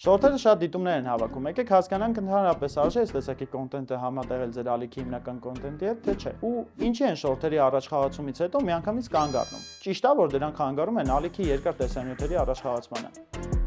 Շորթերը շատ դիտումներ են հավաքում, եկեք հասկանանք ընդհանրապես արժե այս տեսակի կոնտենտը համատեղել ձեր ալիքի հիմնական կոնտենտի հետ, թե չէ։ Ու ինչի են շորթերի առաջխաղացումից հետո միանգամից կանգ առնում։ Ճիշտ է, որ դրանք հանգարում են ալիքի երկար տեսանյութերի առաջխաղացմանը։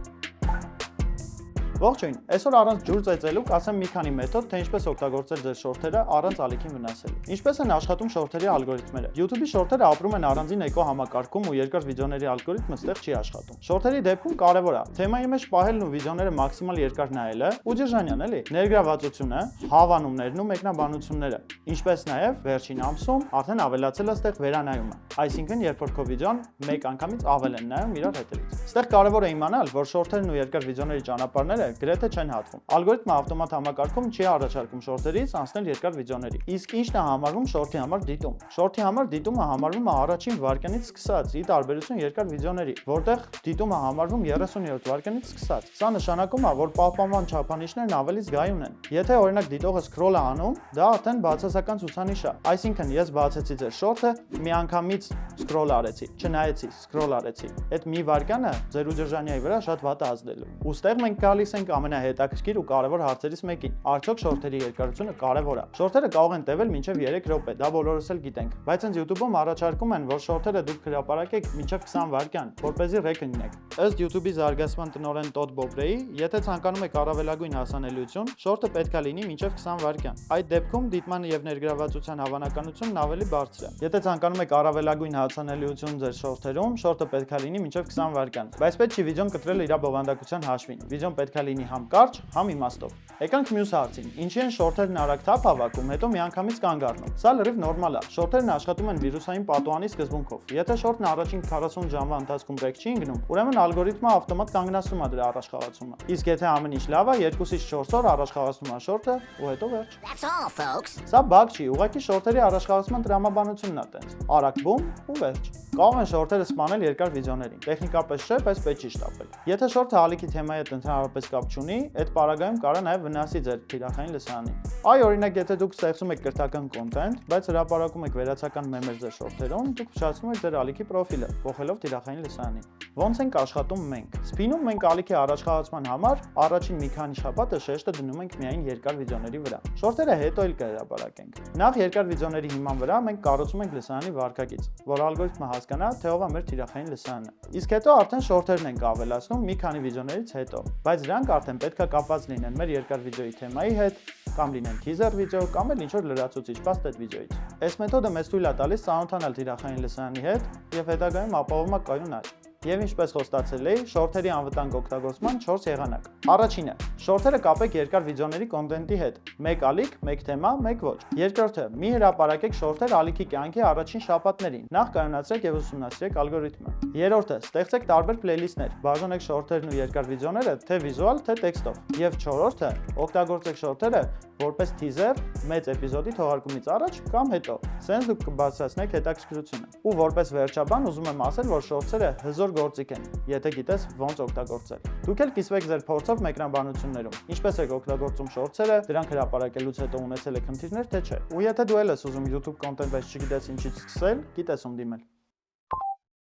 Ողջույն, այսօր առանց ջուր ծեծելու կասեմ մի քանի մեթոդ, թե ինչպես օգտագործել ձեր շորթերը առանց ալիքին վնասելու։ Ինչպես են աշխատում շորթերի ալգորիթմերը։ YouTube-ի շորթերը ապրում են առանձին էկո համակարգում ու երկար վիդեոների ալգորիթմը ստեղ չի աշխատում։ Շորթերի դեպքում կարևոր է թեմայի մեջ պահելն ու վիդեոները մաքսիմալ երկար նայելը, ու ջրժանյան էլի, ներգրավվածությունը, հավանումներն ու մեկնաբանությունները, ինչպես նաև վերջին ամսում արդեն ավելացել է ստեղ վերանայումը։ Այսինքն, երբ որ քո վիդեոն մեկ անգամից ավել են նայում իրար հետևից։ Ստեղ կարևոր է իմանալ, որ շորթերն ու երկար վիդեոների ճանապարհները գրեթե չեն հատվում։ Ալգորիթմը ավտոմատ համակարգում չի առաջարկում շորթերից անցնել երկար վիդեոների։ Իսկ ի՞նչն է համարվում շորթի համար դիտում։ Շորթի համար դիտումը համարվում է առաջին վայրկյանից սկսած, ի տարբերություն երկար վիդեոների, որտեղ դիտումը համարվում 30-րդ վայրկյանից սկսած։ Սա նշանակում է, որ պահպանման չափանիշներն ավելի զգայուն են։ Եթե օրինակ դիտողը սկրոլ է անում, դա արդեն բացասական ցուցանիշ է։ Այսինքն ես բացեցի ձեր շորթը, միանգամից սկրոլ արեցի, չնայեցի, սկրոլ արեցի։ Այդ մի վայրկյանը ձեր ուժժանյայի վրա շատ վատ է ազդելու։ Ու ստեղ մենք գալիս ենք ամենահետաքրքիր ու կարևոր հարցերից մեկին։ Արդյոք շորթերի երկարությունը կարևոր է։ Շորթերը կարող են տևել մինչև 3 րոպե, դա բոլորս էլ գիտենք։ Բայց հենց YouTube-ում առաջարկում են, որ շորթերը դուք հրապարակեք մինչև 20 վայրկյան, որպեսզի ռեկ լինեք։ Ըստ YouTube-ի զարգացման տնօրեն Տոդ Բոբրեի, եթե ցանկանում եք առավելագույն հասանելիություն, շորթը պետք է լինի մինչև 20 վայրկյան։ Այդ դեպքում դիտման եւ ներգրավվածության հավանականությունն ավելի բարձր է։ Եթե ցանկանում եք առավելագույն հասանելիություն ձեր շորթերում, շորթը պետք է լինի մինչև 20 վայրկյան։ Բայց պետք չի վիդեոն կտրել իր բովանդակության հաշվին։ Վիդեոն պետք է լինի համ կարճ, համ իմաստով։ Եկանք մյուս հարցին։ Ինչի են շորթերն արագ թափ հավաքում, հետո միանգամից կանգ առնում։ Սա լրիվ նորմալ է։ Շորթերն աշխատում են վիրուսային պատուհանի սկզբունքով։ Եթե շորթն առաջին 40 ժամվա ընթացքում ռեկ չի ընկնում, ուրեմն ալգորիթմը ավտոմատ կանգնացնում է դրա առաջխաղացումը։ Իսկ եթե ամեն ինչ լավ է, 2-ից 4 օր առաջխաղացնում է շորթը ու հետո վերջ։ That's all, folks. Սա բակ չի, ուղղակի շորթերի առաջխաղացման տրամաբանությունն է տենց։ Արագ բում ու վերջ։ Կարող են շորթերը սպանել երկար վիդեոներին։ Տեխնիկապես չէ, բայց պետք չի շտապել։ Եթե շորթը ալիքի թեմայի հետ ընդհանրապես կապ չունի, այդ պարագայում կարա նաև վնասի ձեր թիրախային լսարանին։ Այ օրինակ, եթե դուք ստեղծում եք կրթական կոնտենտ, բայց հրապարակում եք վերացական մեմեր ձեր շորթերում, դուք փչացնում եք ձեր ալիքի պրոֆիլը, փոխելով թիրախային լսարանին։ Ոնց ենք աշխատում մենք։ Սփինում մենք ալիքի առաջխաղացման համար առաջին մի քանի շաբաթը շեշտը դնում ենք միայն երկար վիդեոների վրա։ Շորթերը հետո էլ կհրապարակենք։ Նախ երկար վիդեոների հիման վրա մենք կառուցում ենք լսարանի վարքագիծ, որ ալգորիթմը հասկանա, թե ով է մեր թիրախային լսարանը։ Իսկ հետո արդեն շորթերն ենք ավելացնում մի քանի վիդեոներից հետո, բայց դրանք արդեն պետք է կապված լինեն մեր երկար վիդեոյի թեմայի հետ, կամ լինեն թիզեր վիդեո, կամ էլ ինչ-որ լրացուցիչ փաստ այդ վիդեոից։ Այս մեթոդը մեզ թույլ է տալիս ծանոթանալ թիրախային լսարանի հետ եւ հետագայում ապահովում է կայուն աճ։ Եվ ինչպես խոստացել էի, շորթերի անվտանգ օգտագործման 4 եղանակ։ Առաջինը՝ շորթերը կապեք երկար վիդեոների կոնտենտի հետ։ Մեկ ալիք, մեկ թեմա, մեկ ոչ։ Երկրորդը՝ մի հրապարակեք շորթեր ալիքի կյանքի առաջին շաբաթներին։ Նախ կայունացրեք եւ ուսումնասիրեք ալգորիթմը։ Երրորդը՝ ստեղծեք տարբեր փլեյլիստներ։ Բաժանեք շորթերն ու երկար վիդեոները թե վիզուալ, թե տեքստով։ Եվ չորրորդը՝ օգտագործեք շորթերը որպես թիզեր մեծ էպիզոդի թողարկումից առաջ կամ հետո։ Սենց դուք կբարձրացնեք հետաքրքրությունը։ Ու որպես վերջաբան ուզում եմ ասել, որ շորթերը հզոր գործիք են, եթե գիտես ոնց օգտագործել։ Դուք էլ կիսվեք ձեր փորձով մեկնաբանություններում։ Ինչպես եք օգտագործում շորթերը, դրանք հրապարակելուց հետո ունեցել եք խնդիրներ, թե չէ։ Ու եթե դու էլ ես ուզում YouTube կոնտենտ, բայց չգիտես ինչից սկսել, գիտես ում դիմել։